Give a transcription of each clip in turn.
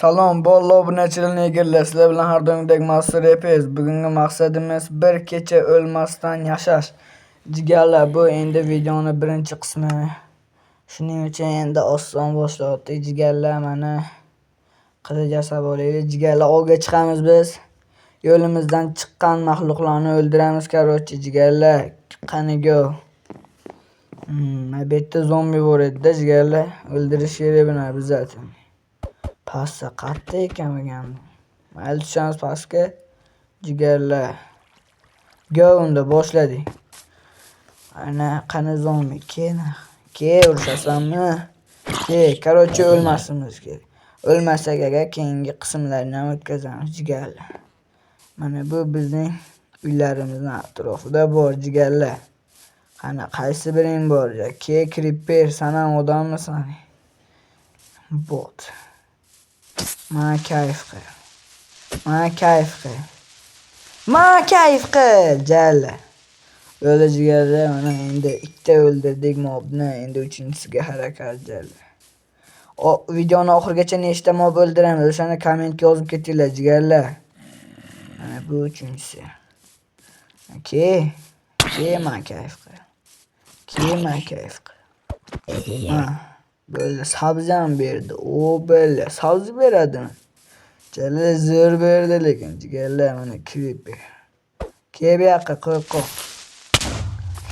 Salom, bol obunachilarni egallar. Sizlar bilan har doimgidek Master Epes. Bugungi maqsadimiz bir kecha o'lmasdan yashash. Jigarlar, bu endi videoni birinchi qismi. Shuning uchun endi oson boshlayapti. Jigarlar, mana qiziqsa bo'laylik. Jigarlar, olga chiqamiz biz. Yo'limizdan chiqqan mahluqlarni o'ldiramiz. Короче, jigarlar, qani go. Bu yerda zombi bor edi-da, jigarlar. O'ldirish kerak buni bizatni. Pastda qatta ekan ekan. Mayli tushamiz pastga. Jigarlar. Go, unda boshladik. Ana qani zombi ke urushasanmi? Короче, o'lmasimiz kerak. O'lmasak agar keyingi qismlarni ham o'tkazamiz jigarlar. Mana bu bizning uylarimizning atrofida bor jigarlar. Qani qaysi biring bor? Creeper, san ham odammisan? Bot. Ma kayf qil. Jalla. Böyle jigarlar, mana endi ikkita o'ldirdik mobni, endi uchinchisiga harakat jalla. O videoni oxirigacha nechta mob o'ldiramiz, o'shani kommentga yozib ketinglar jigarlar. Mana bu uchinchisi. Ma kayf qil. Böyle sabzi ham berdi. O böyle sabzi beradimi? Jalla zo'r berdi lekin jigarlar, mana creeper. Bu yoqqa qo'rqoq.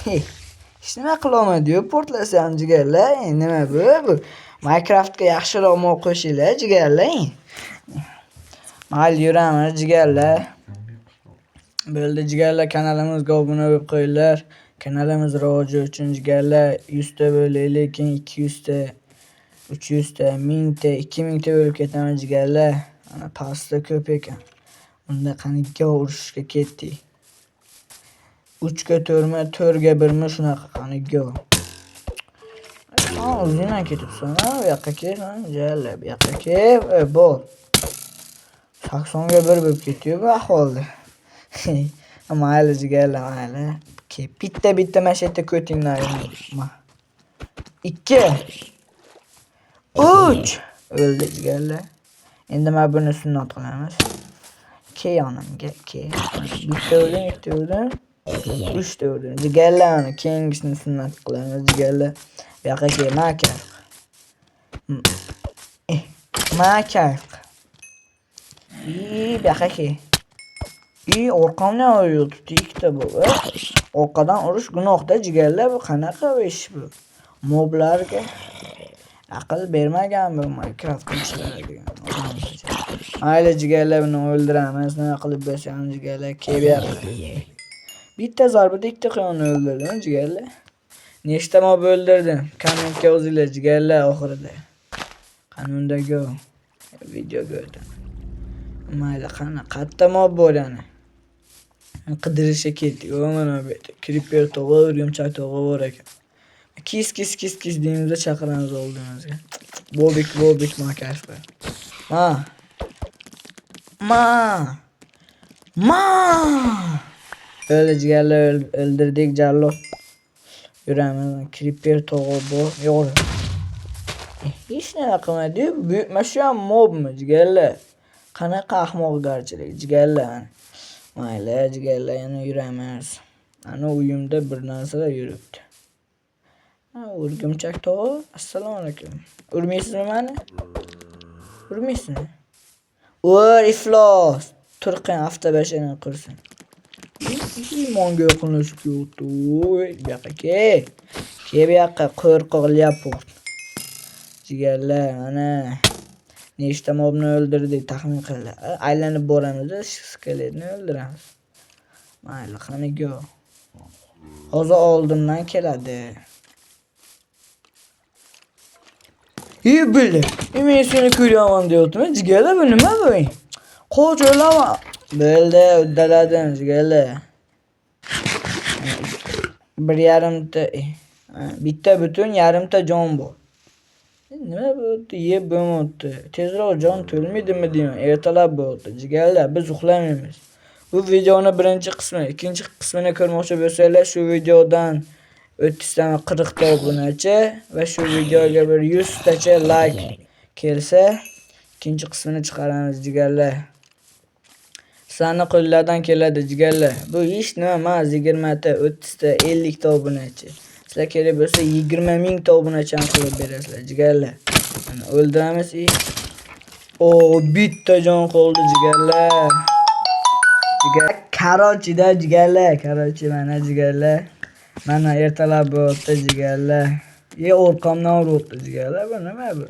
Hech nima qilolmaydi-yu, portlasam jigarlar. Nima bu? Minecraftga yaxshiroq mob qo'shinglar jigarlar. Mayli yuramiz jigarlar. Bo'ldi jigarlar, kanalimizga obuna bo'lib qo'yinglar. Kanalimiz rivoji uchun jigarlar 100 ta bo'laylik, keyin 200 ta, 300 ta, 1000 ta, 2000 ta bo'lib ketaman jigarlar. Ana pastda ko'p ekan. Unda qaniga urushga ketdik. 3 ga 4mi, 4 ga 1mi shunaqa qaniga. O'zingdan ketibsan, bu yoqqa kel, jigarlar, bu yoqqa kel, bol. 80 ga 1 bo'lib ketiyor bu ahvolda. Mayli jigarlar, mayli. Bitta masheta ko'tinglar. 2 3 o'ldi jigarlar. Endi mana buni sunnat qilamiz. Yonimga bitta o'ldim. 3 ta o'ldim. Jigarlar, keyingisini sunnat qilamiz jigarlar. Bu yoqqa kel, maka. Bu yoqqa kel. Orqamdan urayotibdi ikkita bu. Orqadan urush gunohda jigarlar, bu qanaqa ish bu? Moblarga aql bermagan bu Minecraft'chilar degan. Mayli jigarlar, buni o'ldiramiz. Nima qilib bo'lsa-ham jigarlar, bitta zarbada ikkita quyonni o'ldirdim jigarlar. Nechta mob o'ldirdim? Kommentga yozinglar jigarlar oxirida. Qanunda go. Video ko'rdim. Mayli, qani qatta mob bor yana. Qidirishga ketdik. Mana bu yerda creeper tog'i, o'rgimchak tog'i bor ekan. Kis deymizda chaqiramiz oldimizga. Bobik makashba. Böyle jigarlar o'ldirdik jallo. Yuramiz. Creeper tog'i bor. Yo'q. Hech nima qilmaydi. Buyurtma shu ham mobmi jigarlar? Qanaqa ahmoqgarchilik jigarlar. Mayli jigarlar, yana yuramiz. Ana uyimda bir narsalar yuribdi. O'rgimchak tog'i. Assalomu alaykum. Urmaysizmi meni? Urmaysizmi? Iflos. Turqin avtobashini qursin. Monga yaqinlashib ketdi. Bu yoqqa kel. Bu yoqqa qo'rqoq leopard. Jigarlar, mana nechta mobni o'ldirdik, taxmin qilinglar. Aylanib boramiz, skeletni o'ldiramiz. Mayli, qani go. Hozir oldimdan keladi. Bildi. Men seni ko'raman deyaptimi? Jigarlar, bu nima bu? Qo'ch o'lama. Bo'ldi, uddaladim jigarlar. 1,5 ta, bitta butun yarimta jon bor. Nima bo'ldi? Yeb bo'lmadi. Tezroq jon to'lmaydimi deyman. Ertalab bo'ldi. Jigarlar, biz uxlamaymiz. Bu videoni birinchi qismi, ikkinchi qismini ko'rmoqchi bo'lsanglar, shu videodan 30 ta 40 ta obunachi va shu videoga bir 100 tacha like kelsa, ikkinchi qismini chiqaramiz jigarlar. Sizlarning qo'llardan keladi jigarlar. Bu ish nima? Mana 20 ta, 30 ta, 50 ta obunachi. Sizlar kerak bo'lsa 20 ming ta obunachi ham qilib berasizlar jigarlar. Mana o'ldiramiz. Bitta jon qoldi jigarlar. Karochida jigarlar, mana jigarlar. Mana ertalab bo'ldi jigarlar. Orqamdan uribdi jigarlar. Bu nima bu?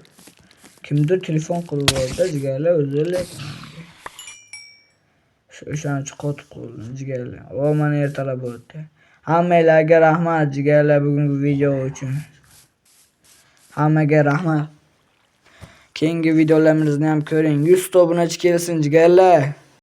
Kimdir telefon qilib oldi jigarlar, o'zinglar. O'shancha qotib qoldim jigarlar. Mana ertalab bo'ldi. Hammalarga rahmat jigarlar bugungi video uchun. Hammaga rahmat. Keyingi videolarimizni ham ko'ring. 100 ta obunachi kelsin jigarlar.